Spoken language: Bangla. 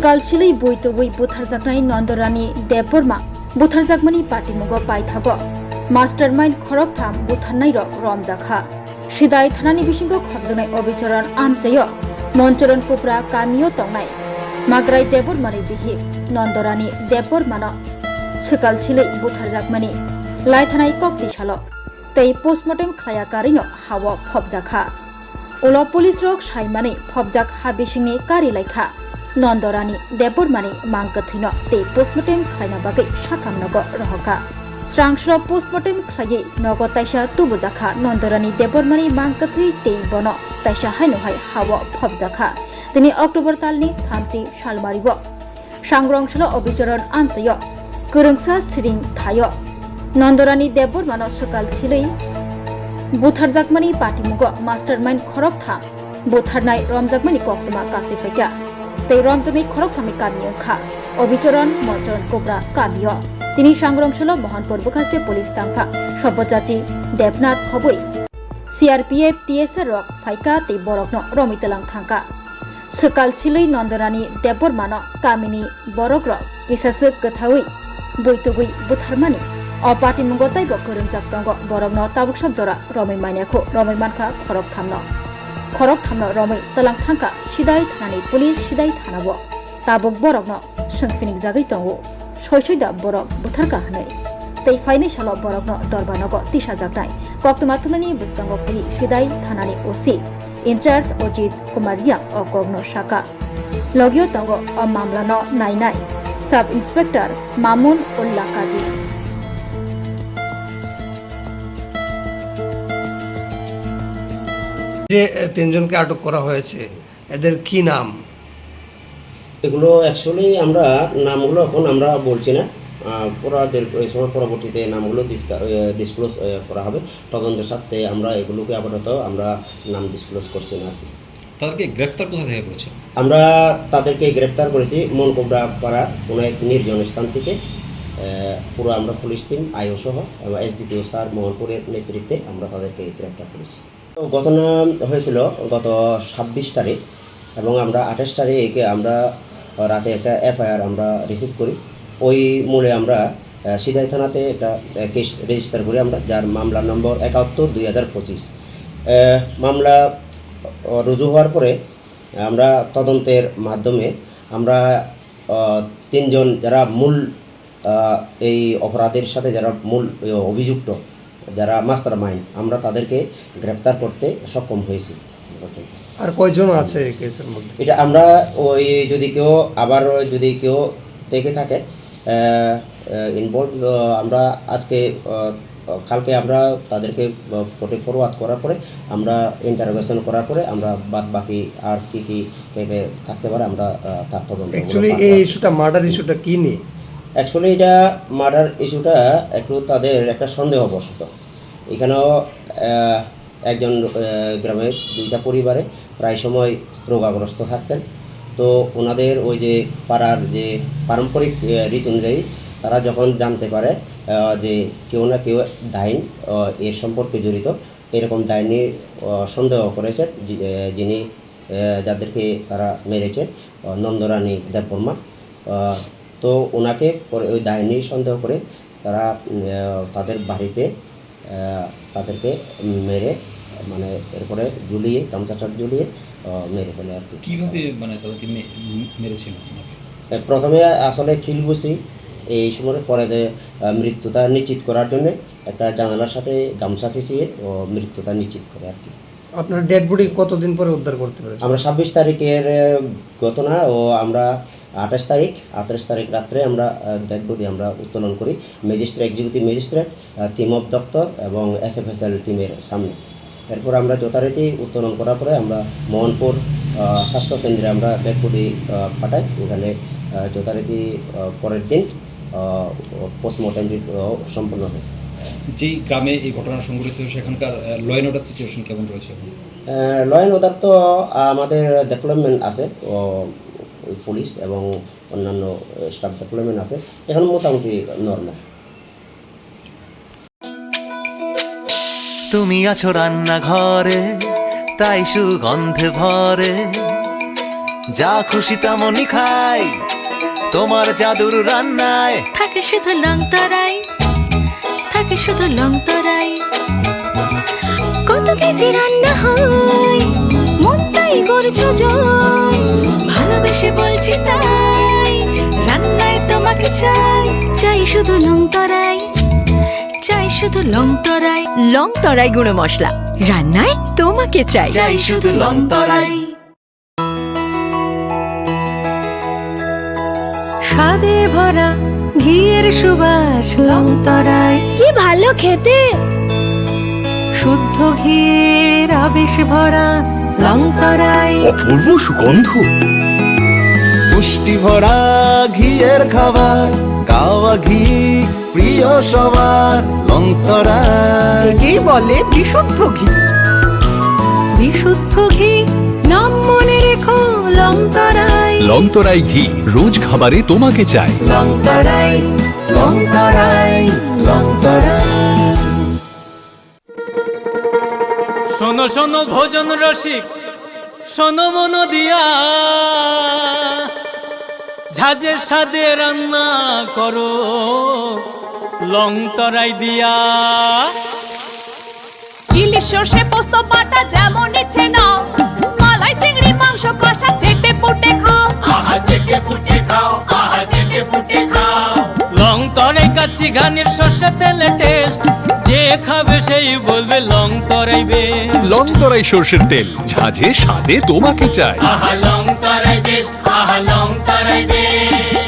Sekalsilai boitogoi butharjaknai Nandorani Deborma butharjakmani patimugo paithago mastermind khoroktham butharnai rok romjakha Sidai thanani bisingo khobjaknai obicharan amchayo Monchoron Kupra Kamio tongnai Magrai Debormani bihi Nandorani Debormano Sekalsilai butharjakmani laithanai kokti salo tei postmortem khlayakarino hawa phobjakha Ulo police rok saimani phobjak habisingni kari laikha Nandorani Debormani mangkathino tei postmortem khlaina bagai sakamnogo rohoka Srangsro postmortem khlai nogo taisa tubujakha Nandorani Debormani mangkathri tei bono taisa hainohai hawa phobjakha tini October talni thamsi salmaribo sangrongshlo obicharon amchayo kurungsa siring thayo Nandorani Debormano Sekalsilai butharjakmani patimugo mastermind khoroktham butharnai romjakmani koktuma kasifaikia tei romjakmani khorokthami kamio kha obicharon Monchoron Kupra kamio tini sangrongshlo Mohanpur Bukhaste police tangka Sobbochachi Debnath khoboi CRPF TSR rok phaika tei borokno romitelang thangka Sekalsilai Nandorani Debormano kamini borok rok kisasuk kathawi boitogoi butharmani O party mungotai bo kurungjak tongo borokno tabuksak jora romai maniakho romai mankha khorok thamno romai talang thangka sidai thanani police sidai thanabo tabuk borokno sungfinik jagai tongo soisoida borok butharka hanai tei fainai salo borokno dorbanogo tisa jaknai koktuma thumani bustango puli sidai thanani OC in charge Ojit Kumariya o kogno saka logio tongo o mamlano nainai sub inspector Mamun Ullah Kaji যে তিনজনকে আটক করা হয়েছে এদের কি নাম এগুলো অ্যাকচুয়ালি আমরা নামগুলো এখন আমরা বলছি না পুরাদের এই সময় পরবর্তীতে নামগুলো ডিসক্লোজ করা হবে তদন্তের সাথে আমরা এগুলোকে আপাতত আমরা নাম ডিসক্লোজ করছি না তাদেরকে গ্রেফতার কোথা থেকে করেছে আমরা তাদেরকে গ্রেফতার করেছি মনকোবরা পাড়া কোনো এক নির্জন স্থান থেকে পুরো আমরা পুলিশ টিম আইও সহ এবং SDPO স্যার মোহনপুরের নেতৃত্বে আমরা তাদেরকে গ্রেফতার করেছি ঘটনা হয়েছিল গত 26 তারিখ এবং আমরা 28 তারিখে আমরা রাতে একটা FIR আমরা রিসিভ করি ওই মূলে আমরা সিদাই থানাতে একটা কেস রেজিস্টার করি আমরা যার মামলা নম্বর 71/2025 মামলা রুজু হওয়ার পরে আমরা তদন্তের মাধ্যমে আমরা তিনজন যারা মূল এই অপরাধের সাথে যারা মূল অভিযুক্ত যারা মাস্টার মাইন্ড আমরা তাদেরকে গ্রেফতার করতে সক্ষম হয়েছি আর কয়জন আছে এই কেসের মধ্যে এটা আমরা ওই যদি কেউ থেকে থাকে ইনভলভ আমরা আজকে কালকে আমরা তাদেরকে কোর্টে ফরওয়ার্ড করার পরে আমরা ইন্টারোগেশন করার পরে আমরা বাদ বাকি আর কি কে থাকতে পারে আমরা তার তদন্ত অ্যাকচুয়ালি এই ইস্যুটা মার্ডার ইস্যুটা কি নিয়ে অ্যাকচুয়ালি এটা মার্ডার ইস্যুটা একটু তাদের একটা সন্দেহবশত এখানেও একজন গ্রামের দুইটা পরিবারে প্রায় সময় রোগাগ্রস্ত থাকতেন তো ওনাদের ওই যে পাড়ার যে পারম্পরিক রীতি অনুযায়ী তারা যখন জানতে পারে যে কেউ না কেউ ডাইন এর সম্পর্কে জড়িত এরকম ডাইনি সন্দেহ করেছে যিনি যাদেরকে তারা মেরেছে নন্দরানী দেববর্মা তো ওনাকে পরে ওই ডাইনি সন্দেহ করে তারা তাদের বাড়িতে তাদেরকে মেরে মানে এরপরে ঝুলিয়ে গামছাটা ঝুলিয়ে মেরে ফেলে আর কি কীভাবে মানে তাদেরকে মেরেছিল প্রথমে আসলে খিলবুসি এই সময় পরে মৃত্যুটা নিশ্চিত করার জন্য একটা জানালার সাথে গামছা ফেঁচিয়ে মৃত্যুটা নিশ্চিত করে আর কি আপনার ডেড বডি কতদিন পরে উদ্ধার করতে পেরেছেন আমরা 26 তারিখের ঘটনা ও আমরা 28 তারিখ রাত্রে আমরা ডেড বডি আমরা উত্তোলন করি executive magistrate team of doctor এবং SFSL টিমের সামনে এরপর আমরা যথারীতি উত্তোলন করার পরে আমরা মোহনপুর স্বাস্থ্য কেন্দ্রে আমরা ডেড বডি পাঠাই ওখানে যথারীতি পরের দিন পোস্টমর্টেম সম্পন্ন হয় যেই গ্রামে এই ঘটনা সংঘটিত হয়েছে সেখানকার ল অ্যান্ড অর্ডার সিচুয়েশন কেমন রয়েছে ল অ্যান্ড অর্ডার তো আমাদের ডেভেলপমেন্ট আছে পুলিশ এবং অন্যান্য স্টাফ ডেভেলপমেন্ট আছে এখন মোটামুটি নর্মাল তুমি আছো রান্নাঘরে তাই সুগন্ধে ভরে যা খুশি তেমনই খাই তোমার জাদুর রান্নায় থাকে শুধু লং তরাই, থাকে শুধু লং তরাই। কত কেজি রান্না হয় মনটাই করছো জয়, ভালোবেসে বলছি তাই রান্নায় তোমাকে চাই, চাই শুধু লং তরাই, চাই শুধু লং তরাই। লং তরাই গুঁড়ো মশলা, রান্নায় তোমাকে চাই, চাই শুধু লং তরাই। স্বাদে ভরা ঘিয়ের সুবাস লং তরাই, কি ভালো খেতে। শুদ্ধ ঘিয়ের আবেশ ভরা লং তরাই, অপূর্ব সুগন্ধ, পুষ্টি ভরা ঘিয়ের খাবার, গাওয়া ঘি প্রিয় সবার, লং তরাই। একেই বলে বিশুদ্ধ ঘি। বিশুদ্ধ ঘি নাম মনে রেখো লং তরাই, লংতরাই ঘি রোজ খাবারে তোমাকে চাই। লং তরাই, লং তরাই, লং তরাই। শোনো শোনো ভোজন রসিক, শোনো মন দিয়া, ঝাঁঝের স্বাদে রান্না করো লং তরাই দিয়া। ইলিশ সর্ষে পোস্ত বাটা যেমন ইচ্ছে নাও, মালাই চিংড়ি মাংস কষা চেটে পুটে খাও, আহা চেটে পুটে খাও, আহা চেটে পুটে খাও। লং তরাই কাচ্চি ঘানির সর্ষে তেলে টেস্ট, যে খাবে সেই বলবে লং তরাই বেশ। লংতরাই সর্ষের তেল, ঝাঁঝে স্বাদে তোমাকে চাই। আহা লং তরাই বেশ, আহা লং তরাই বেশ।